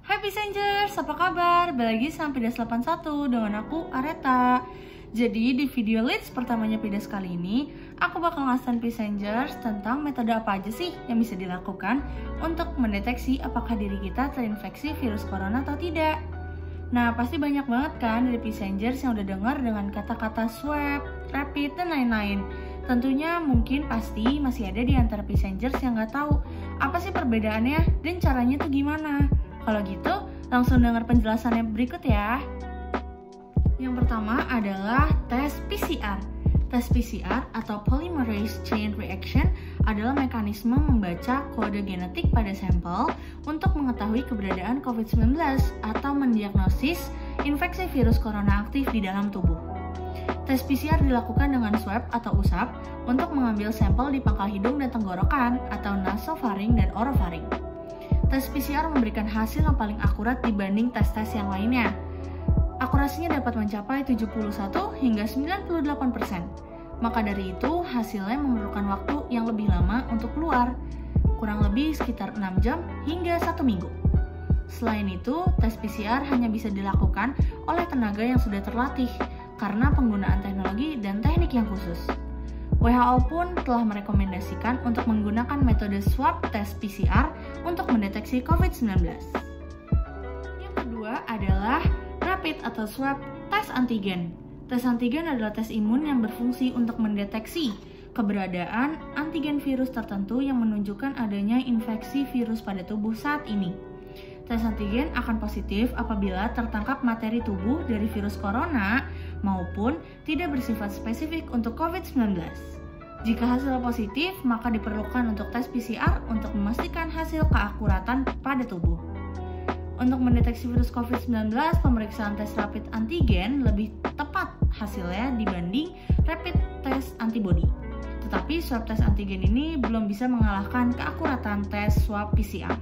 Hai Passengers, apa kabar? Balik lagi sama Pidas 81 dengan aku, Areta. Jadi di video leads pertamanya Pidas kali ini, aku bakal ngasih Passengers tentang metode apa aja sih yang bisa dilakukan untuk mendeteksi apakah diri kita terinfeksi virus corona atau tidak. Nah, pasti banyak banget kan dari Passengers yang udah dengar dengan kata-kata swab, rapid, dan lain-lain. Tentunya mungkin pasti masih ada di antara Passengers yang nggak tahu apa sih perbedaannya dan caranya tuh gimana. Kalau gitu, langsung dengar penjelasannya berikut ya. Yang pertama adalah tes PCR. Tes PCR atau Polymerase Chain Reaction adalah mekanisme membaca kode genetik pada sampel untuk mengetahui keberadaan COVID-19 atau mendiagnosis infeksi virus corona aktif di dalam tubuh. Tes PCR dilakukan dengan swab atau usap untuk mengambil sampel di pangkal hidung dan tenggorokan atau nasofaring dan orofaring. Tes PCR memberikan hasil yang paling akurat dibanding tes-tes yang lainnya. Akurasinya dapat mencapai 71 hingga 98%. Maka dari itu, hasilnya memerlukan waktu yang lebih lama untuk keluar, kurang lebih sekitar 6 jam hingga 1 minggu. Selain itu, tes PCR hanya bisa dilakukan oleh tenaga yang sudah terlatih karena penggunaan teknologi dan teknik yang khusus. WHO pun telah merekomendasikan untuk menggunakan metode swab tes PCR untuk mendeteksi COVID-19. Yang kedua adalah rapid atau swab tes antigen. Tes antigen adalah tes imun yang berfungsi untuk mendeteksi keberadaan antigen virus tertentu yang menunjukkan adanya infeksi virus pada tubuh saat ini. Tes antigen akan positif apabila tertangkap materi tubuh dari virus corona maupun tidak bersifat spesifik untuk COVID-19. Jika hasil positif, maka diperlukan untuk tes PCR untuk memastikan hasil keakuratan pada tubuh. Untuk mendeteksi virus COVID-19, pemeriksaan tes rapid antigen lebih tepat hasilnya dibanding rapid test antibody. Tetapi swab tes antigen ini belum bisa mengalahkan keakuratan tes swab PCR.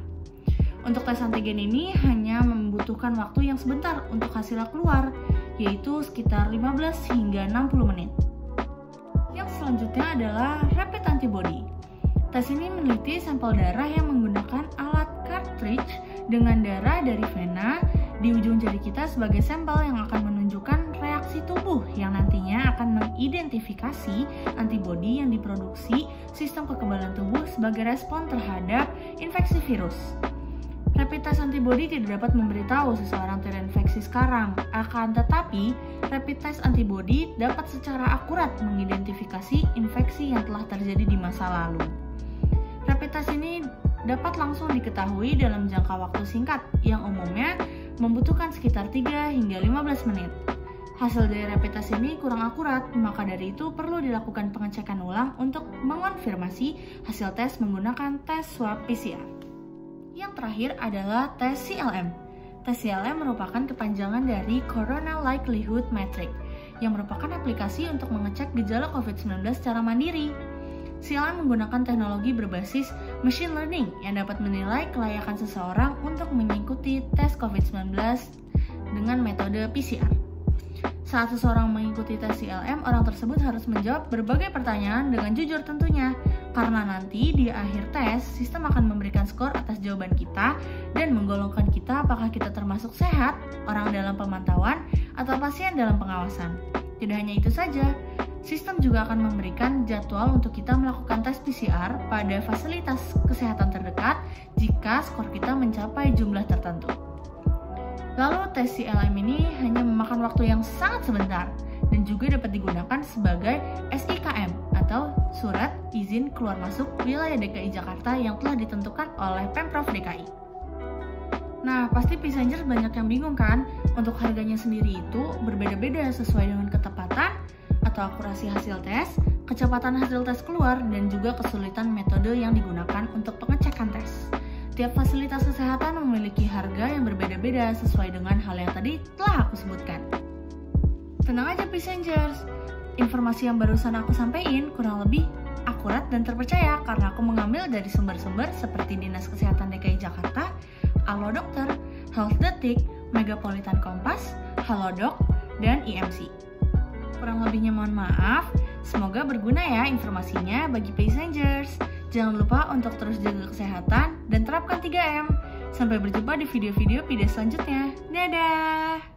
Untuk tes antigen ini hanya membutuhkan waktu yang sebentar untuk hasilnya keluar, yaitu sekitar 15 hingga 60 menit. Yang selanjutnya adalah rapid antibody. Tes ini meneliti sampel darah yang menggunakan alat cartridge dengan darah dari vena di ujung jari kita sebagai sampel yang akan menunjukkan reaksi tubuh yang nantinya akan mengidentifikasi antibody yang diproduksi sistem kekebalan tubuh sebagai respon terhadap infeksi virus. Rapid test antibody tidak dapat memberitahu seseorang terinfeksi sekarang, akan tetapi rapid test antibody dapat secara akurat mengidentifikasi infeksi yang telah terjadi di masa lalu. Rapid test ini dapat langsung diketahui dalam jangka waktu singkat, yang umumnya membutuhkan sekitar 3 hingga 15 menit. Hasil dari rapid test ini kurang akurat, maka dari itu perlu dilakukan pengecekan ulang untuk mengonfirmasi hasil tes menggunakan tes swab PCR. Yang terakhir adalah tes CLM. Tes CLM merupakan kepanjangan dari Corona Likelihood Metric, yang merupakan aplikasi untuk mengecek gejala COVID-19 secara mandiri. CLM menggunakan teknologi berbasis machine learning yang dapat menilai kelayakan seseorang untuk mengikuti tes COVID-19 dengan metode PCR. Saat seseorang mengikuti tes CLM, orang tersebut harus menjawab berbagai pertanyaan dengan jujur tentunya, karena nanti di akhir tes, sistem akan memberikan skor atas jawaban kita dan menggolongkan kita apakah kita termasuk sehat, orang dalam pemantauan, atau pasien dalam pengawasan. Tidak hanya itu saja, sistem juga akan memberikan jadwal untuk kita melakukan tes PCR pada fasilitas kesehatan terdekat jika skor kita mencapai jumlah tertentu. Lalu tes CLM ini hanya memakan waktu yang sangat sebentar dan juga dapat digunakan sebagai SIKM atau Surat Izin Keluar Masuk Wilayah DKI Jakarta yang telah ditentukan oleh Pemprov DKI. Nah, pasti Passengers banyak yang bingung kan? Untuk harganya sendiri itu berbeda-beda sesuai dengan ketepatan atau akurasi hasil tes, kecepatan hasil tes keluar, dan juga kesulitan metode yang digunakan untuk pengecekan tes. Tiap fasilitas kesehatan memiliki harga yang berbeda-beda sesuai dengan hal yang tadi telah aku sebutkan. Tenang aja Passengers, informasi yang barusan aku sampaikan kurang lebih akurat dan terpercaya karena aku mengambil dari sumber-sumber seperti Dinas Kesehatan DKI Jakarta, Alo Dokter, Health Detik, Megapolitan Kompas, Halodoc, dan IMC. Kurang lebihnya mohon maaf, semoga berguna ya informasinya bagi Passengers. Jangan lupa untuk terus jaga kesehatan dan terapkan 3M. Sampai berjumpa di video-video PIDES selanjutnya. Dadah!